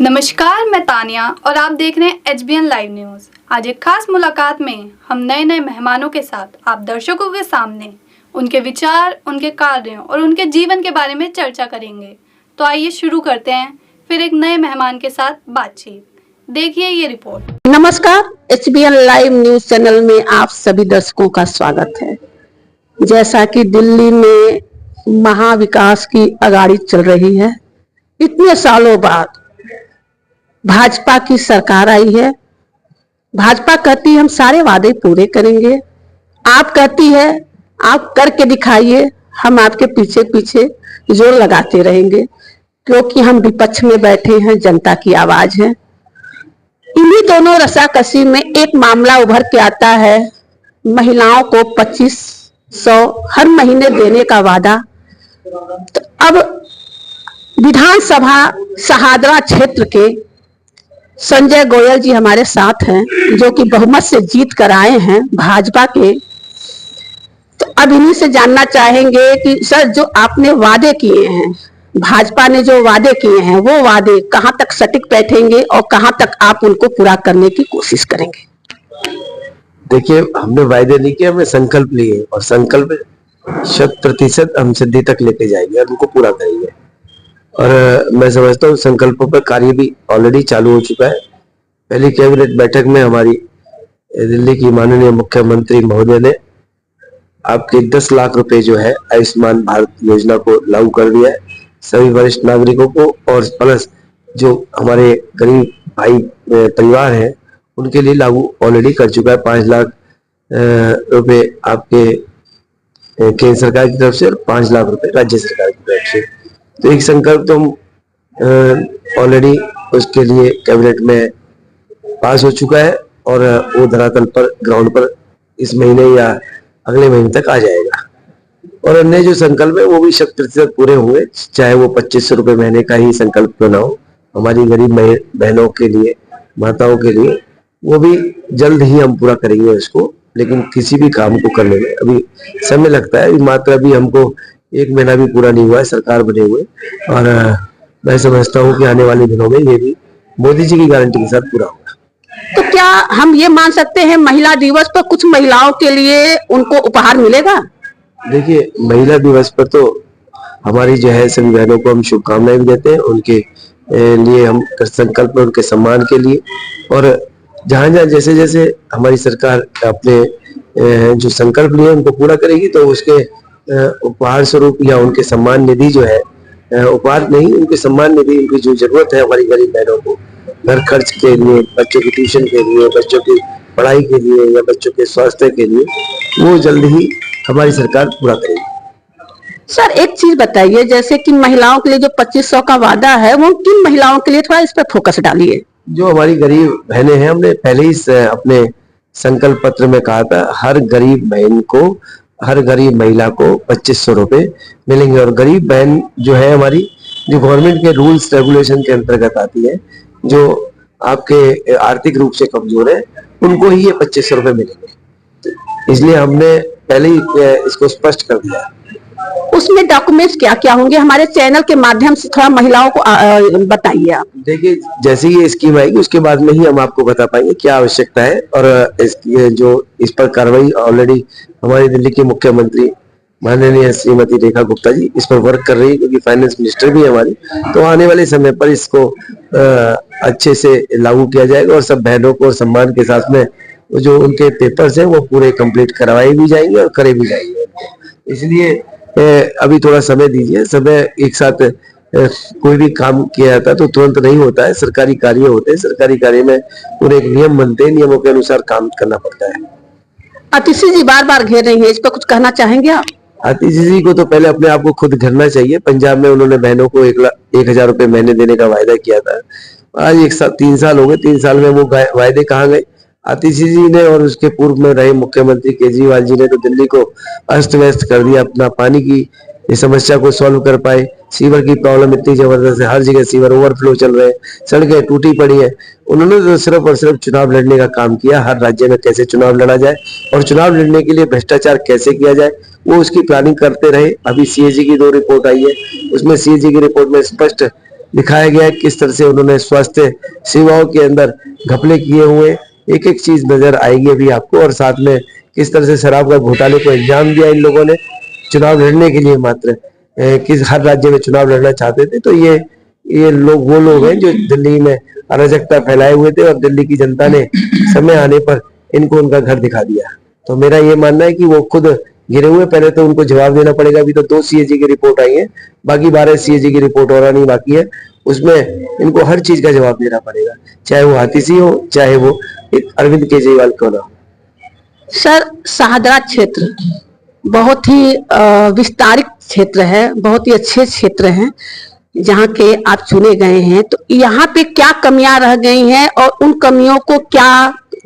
नमस्कार, मैं तानिया और आप देख रहे हैं HBN लाइव न्यूज़। आज एक खास मुलाकात में हम नए मेहमानों के साथ आप दर्शकों के सामने उनके विचार, उनके कार्यों और उनके जीवन के बारे में चर्चा करेंगे। तो आइए शुरू करते हैं फिर एक नए मेहमान के साथ बातचीत। देखिए ये रिपोर्ट। नमस्कार, HBN लाइव न्यूज़ चैनल में आप सभी दर्शकों का स्वागत है। जैसा कि दिल्ली में महाविकास की अगाड़ी चल रही है, इतने सालों बाद भाजपा की सरकार आई है। भाजपा कहती है हम सारे वादे पूरे करेंगे, आप कहती है आप करके दिखाइए, हम आपके पीछे पीछे जोर लगाते रहेंगे, क्योंकि हम विपक्ष में बैठे हैं, जनता की आवाज है। इन्हीं दोनों रसाकसी में एक मामला उभर के आता है, महिलाओं को 2500 हर महीने देने का वादा। तो अब विधानसभा शहादरा क्षेत्र के संजय गोयल जी हमारे साथ हैं, जो कि बहुमत से जीत कर आए हैं भाजपा के। तो अब इन्हीं से जानना चाहेंगे कि सर, जो आपने वादे किए हैं, भाजपा ने जो वादे किए हैं, वो वादे कहां तक सटीक बैठेंगे और कहां तक आप उनको पूरा करने की कोशिश करेंगे? देखिए, हमने वायदे नहीं किए, हमने संकल्प लिए और संकल्प 100% हम सिद्धि तक लेके जाएंगे और उनको पूरा करेंगे। और मैं समझता हूँ संकल्पों पर कार्य भी ऑलरेडी चालू हो चुका है। पहली कैबिनेट बैठक में हमारी दिल्ली की माननीय मुख्यमंत्री महोदय ने आपके 10 लाख रुपए जो है आयुष्मान भारत योजना को लागू कर दिया है सभी वरिष्ठ नागरिकों को, और प्लस जो हमारे गरीब भाई परिवार हैं उनके लिए लागू ऑलरेडी कर चुका है। 5 लाख रुपए आपके केंद्र सरकार की तरफ से और 5 लाख रुपए राज्य सरकार की तरफ से। तो एक संकल्प तो ऑलरेडी उसके लिए कैबिनेट में पास हो चुका है और वो धरातल पर, ग्राउंड पर इस महीने या अगले महीने तक आ जाएगा। और अन्य जो संकल्प है वो भी 100% पूरे होंगे, चाहे वो 2500 रुपए महीने का ही संकल्प क्यों ना हो। हमारी गरीब बहनों के लिए, माताओं के लिए, वो भी जल्द ही हम पूरा करेंगे उसको। लेकिन किसी भी काम को करने में अभी समय लगता है, मात्र अभी हमको 1 महीना भी पूरा नहीं हुआ है सरकार बने हुए, और मैं समझता हूँ कि आने वाले दिनों में ये भी मोदी जी की गारंटी के साथ पूरा होगा। तो क्या हम ये मान सकते हैं महिला दिवस पर कुछ महिलाओं के लिए उनको उपहार मिलेगा? देखिए, महिला दिवस पर तो हमारी जो है सभी बहनों को हम शुभकामनाएं भी देते हैं, उनके लिए हम संकल्प में उनके सम्मान के लिए। और जहां जहां जैसे जैसे हमारी सरकार अपने जो संकल्प लिए उनको पूरा करेगी, तो उसके उपहार स्वरूप या उनके सम्मान निधि जो है, उपहार नहीं, उनके सम्मान निधि, उनकी जो जरूरत है हमारी गरीब बहनों को घर खर्च के लिए, बच्चों की ट्यूशन के लिए, बच्चों की पढ़ाई के लिए या बच्चों के स्वास्थ्य के लिए, वो जल्द ही हमारी सरकार पूरा करेगी। सर, एक चीज बताइए, जैसे कि महिलाओं के लिए जो 2500 का वादा है, वो किन महिलाओं के लिए, थोड़ा इस पर फोकस डालिए। जो हमारी गरीब बहनें हैं, हमने पहले ही अपने संकल्प पत्र में कहा था, हर गरीब बहन को, हर गरीब महिला को 2500 रुपए मिलेंगे। और गरीब बहन जो है हमारी, जो गवर्नमेंट के रूल्स रेगुलेशन के अंतर्गत आती है, जो आपके आर्थिक रूप से कमजोर है, उनको ही ये 2500 रुपए मिलेंगे। इसलिए हमने पहले ही इसको स्पष्ट कर दिया। उसमें डॉक्यूमेंट्स क्या क्या होंगे, हमारे चैनल के माध्यम से थोड़ा महिलाओं को बताइए आप। देखिए, जैसे ये स्कीम आएगी उसके बाद में ही हम आपको बता पाएंगे क्या आवश्यकता है। और इस पर कार्रवाई ऑलरेडी हमारी दिल्ली की मुख्यमंत्री माननीय श्रीमती रेखा गुप्ता जी इस पर वर्क कर रही है, क्योंकि फाइनेंस मिनिस्टर भी है हमारी। तो आने वाले समय पर इसको अच्छे से लागू किया जाएगा और सब बहनों को सम्मान के साथ में जो उनके पेपर्स हैं वो पूरे कंप्लीट करवाए भी जाएंगे और करे भी जाएंगे। इसलिए अभी थोड़ा समय दीजिए। समय एक साथ कोई भी काम किया जाता है तो तुरंत नहीं होता है, सरकारी कार्य होते हैं, सरकारी कार्य में पूरे एक नियम बनते हैं, नियमों के अनुसार काम करना पड़ता है। आतिशी जी बार बार घेर रही है, इस पर कुछ कहना चाहेंगे आप? आतिशी जी को तो पहले अपने आप को खुद घेरना चाहिए। पंजाब में उन्होंने बहनों को 1,000 रुपए महीने देने का वायदा किया था। आज 3 साल हो गए, 3 साल में वो वायदे कहाँ गए? आतिशी जी ने और उसके पूर्व में रहे मुख्यमंत्री केजरीवाल जी ने तो दिल्ली को अस्त व्यस्त कर दिया। अपना पानी की इस समस्या को सॉल्व कर पाए। सीवर की प्रॉब्लम इतनी जबरदस्त है, हर जगह सीवर ओवरफ्लो चल रहे हैं, सड़कें टूटी पड़ी है। उन्होंने तो सिर्फ और सिर्फ चुनाव लड़ने का काम किया, हर राज्य में कैसे चुनाव लड़ा जाए और चुनाव लड़ने के लिए भ्रष्टाचार कैसे किया जाए वो उसकी प्लानिंग करते रहे। अभी सीएजी की 2 रिपोर्ट आई है, उसमें सीएजी की रिपोर्ट में स्पष्ट दिखाया गया है किस तरह से उन्होंने स्वास्थ्य सेवाओं के अंदर घपले किए हुए, एक एक चीज नजर आएगी अभी आपको। और साथ में किस तरह से शराब का घोटाले को अंजाम दिया इन लोगों ने चुनाव लड़ने के लिए मात्र, किस हर राज्य में चुनाव लड़ना चाहते थे। तो ये लोग वो लोग हैं जो दिल्ली में अराजकता फैलाए हुए थे और दिल्ली की जनता ने समय आने पर इनको उनका घर दिखा दिया। तो मेरा ये मानना है कि वो खुद गिरे हुए, पहले तो उनको जवाब देना पड़ेगा। अभी तो 2 सीएजी की रिपोर्ट आई है, बाकी 12 सीएजी की रिपोर्ट और आनी बाकी है। उसमें इनको हर चीज का जवाब देना पड़ेगा, चाहे वो हाथी सिंह हो, चाहे वो अरविंद केजरीवाल क्यों ना हो। सर, शाहदरा क्षेत्र बहुत ही विस्तारित क्षेत्र है, बहुत ही अच्छे क्षेत्र हैं जहाँ के आप चुने गए हैं। तो यहाँ पे क्या कमियां रह गई हैं और उन कमियों को क्या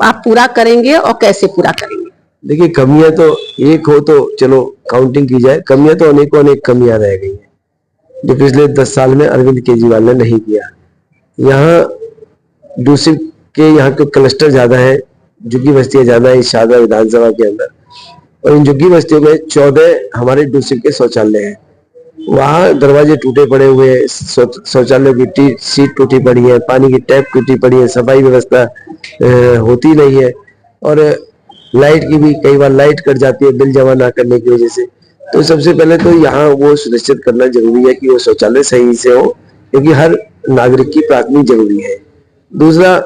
आप पूरा करेंगे और कैसे पूरा करेंगे? देखिए, कमियां तो एक हो तो चलो काउंटिंग की जाए, कमियां तो अनेक कमियां रह गई हैं जो पिछले 10 साल में अरविंद केजरीवाल ने नहीं किया। यहाँ दूसरे के यहाँ के क्लस्टर ज्यादा है, झुग्गी बस्तियां ज्यादा है इस शाहदरा विधानसभा के अंदर, और इन झुग्गी बस्तियों में 14 हमारे दूसरे के शौचालय हैं। वहाँ दरवाजे टूटे पड़े हुए हैं, शौचालयों की सीट टूटी पड़ी है, पानी की टैप टूटी पड़ी है, सफाई व्यवस्था होती नहीं है, और लाइट की भी कई बार लाइट कट जाती है बिल जमा ना करने की वजह से। तो सबसे पहले तो यहाँ वो सुनिश्चित करना जरूरी है कि वो शौचालय सही से हो, क्योंकि हर नागरिक की प्राथमिक जरूरी है। दूसरा,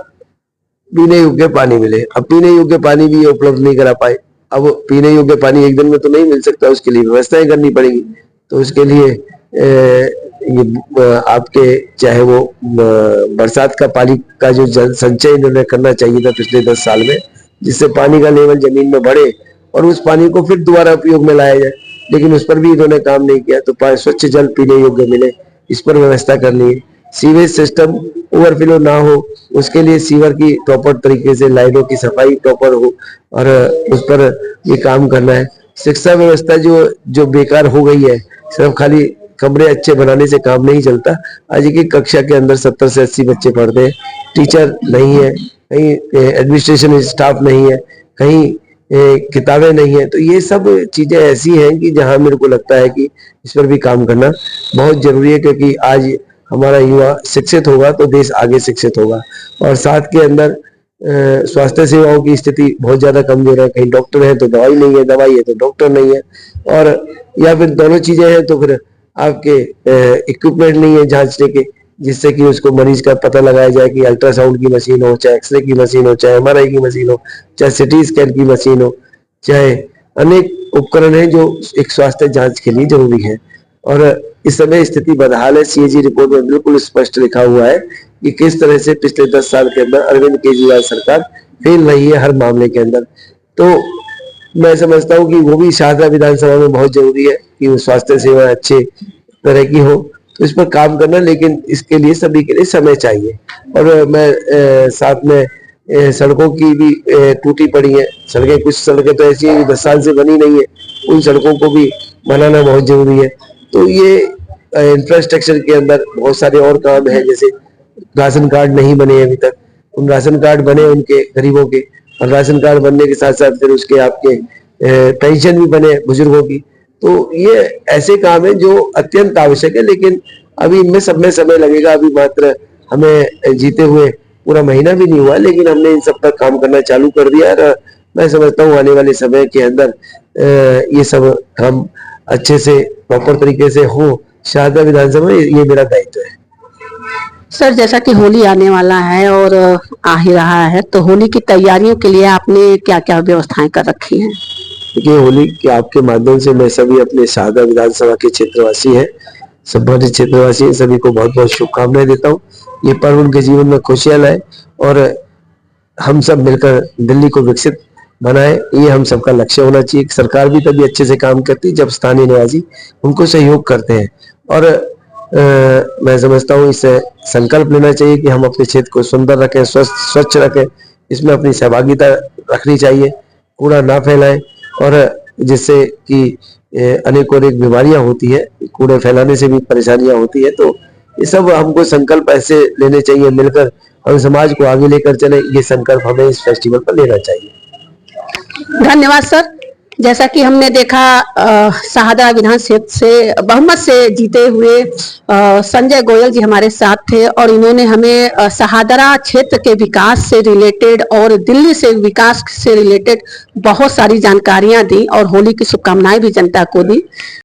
पीने योग्य पानी मिले। अब पीने योग्य पानी भी उपलब्ध नहीं करा पाए। अब पीने योग्य पानी एक दिन में तो नहीं मिल सकता, उसके लिए व्यवस्थाएं करनी पड़ेगी। तो उसके लिए आपके चाहे वो बरसात का पानी का जो जल संचय इन्होंने करना चाहिए था पिछले 10 साल में, जिससे पानी का लेवल जमीन में बढ़े और उस पानी को फिर दोबारा उपयोग में लाया जाए, लेकिन उस पर भी इन्होंने काम नहीं किया। तो स्वच्छ जल पीने योग्य मिले, इस पर व्यवस्था करनी है। सीवेज सिस्टम ओवरफ्लो ना हो, उसके लिए सीवर की प्रॉपर तरीके से लाइनों की सफाई प्रॉपर हो, और उस पर ये काम करना है। शिक्षा व्यवस्था जो बेकार हो गई है, सिर्फ खाली कमरे अच्छे बनाने से काम नहीं चलता। आज की कक्षा के अंदर 70 से 80 बच्चे पढ़ते हैं, टीचर नहीं है, कहीं एडमिनिस्ट्रेशन स्टाफ नहीं है, कहीं किताबें नहीं है। तो ये सब चीजें ऐसी हैं कि जहां मेरे को लगता है कि इस पर भी काम करना बहुत जरूरी है, क्योंकि आज हमारा युवा शिक्षित होगा तो देश आगे शिक्षित होगा। और साथ के अंदर स्वास्थ्य सेवाओं की स्थिति बहुत ज्यादा कमजोर है, कहीं डॉक्टर है तो दवाई नहीं है, दवाई है तो डॉक्टर नहीं है, और या फिर दोनों चीजें हैं तो फिर आपके इक्विपमेंट नहीं है जांचने के, जिससे कि उसको मरीज का पता लगाया जाए कि अल्ट्रासाउंड की मशीन हो, चाहे एक्सरे की मशीन हो, चाहे एमआरआई की मशीन हो, चाहे सिटी स्कैन की मशीन हो, चाहे अनेक उपकरण हैं जो एक स्वास्थ्य जांच के लिए जरूरी है। और इस समय स्थिति बदहाल है। सीएजी रिपोर्ट में बिल्कुल स्पष्ट लिखा हुआ है कि किस तरह से पिछले 10 साल के अंदर अरविंद केजरीवाल सरकार फेल रही है हर मामले के अंदर। तो मैं समझता हूँ कि वो भी शाहदरा विधानसभा में बहुत जरूरी है कि वो स्वास्थ्य सेवा अच्छे तरह की हो, तो इस पर काम करना, लेकिन इसके लिए सभी के लिए समय चाहिए। और मैं साथ में सड़कों की भी टूटी पड़ी है सड़कें, कुछ सड़कें तो ऐसी है 10 साल से बनी नहीं है, उन सड़कों को भी बनाना बहुत जरूरी है। तो ये इंफ्रास्ट्रक्चर के अंदर बहुत सारे और काम है, जैसे राशन कार्ड नहीं बने अभी तक, उन राशन कार्ड बने उनके गरीबों के, और राशन कार्ड बनने के साथ साथ फिर उसके आपके पेंशन भी बने बुजुर्गों की। तो ये ऐसे काम है जो अत्यंत आवश्यक है, लेकिन अभी इनमें सब में समय लगेगा। अभी मात्र हमें जीते हुए पूरा महीना भी नहीं हुआ, लेकिन हमने इन सब पर काम करना चालू कर दिया, और मैं समझता हूँ आने वाले समय के अंदर ये सब काम अच्छे से प्रॉपर तरीके से हो शाहदरा विधानसभा में, ये मेरा दायित्व है। सर, जैसा कि होली आने वाला है और आ ही रहा है, तो होली की तैयारियों के लिए आपने क्या क्या व्यवस्थाएं कर रखी हैं? देखिए, होली के आपके माध्यम से मैं सभी अपने शाहदरा विधानसभा के क्षेत्रवासी हैं, संबंधित क्षेत्रवासी हैं, सभी को बहुत बहुत शुभकामनाएं देता हूँ। ये पर्व उनके जीवन में खुशियां लाए और हम सब मिलकर दिल्ली को विकसित बनाए, ये हम सबका लक्ष्य होना चाहिए। सरकार भी तभी अच्छे से काम करती है जब स्थानीय निवासी उनको सहयोग करते हैं। और मैं समझता हूँ इससे संकल्प लेना चाहिए कि हम अपने क्षेत्र को सुंदर रखें, स्वच्छ रखें, इसमें अपनी सहभागिता रखनी चाहिए, कूड़ा ना फैलाएं, और जिससे कि अनेकों बीमारियां होती है, कूड़े फैलाने से भी परेशानियां होती है। तो ये सब हमको संकल्प ऐसे लेने चाहिए, मिलकर हम समाज को आगे लेकर चले, ये संकल्प हमें इस फेस्टिवल पर लेना चाहिए। धन्यवाद सर। जैसा कि हमने देखा शहादा विधान क्षेत्र से बहुमत से जीते हुए संजय गोयल जी हमारे साथ थे और इन्होंने हमें शहादरा क्षेत्र के विकास से रिलेटेड और दिल्ली से विकास से रिलेटेड बहुत सारी जानकारियां दी और होली की शुभकामनाएं भी जनता को दी।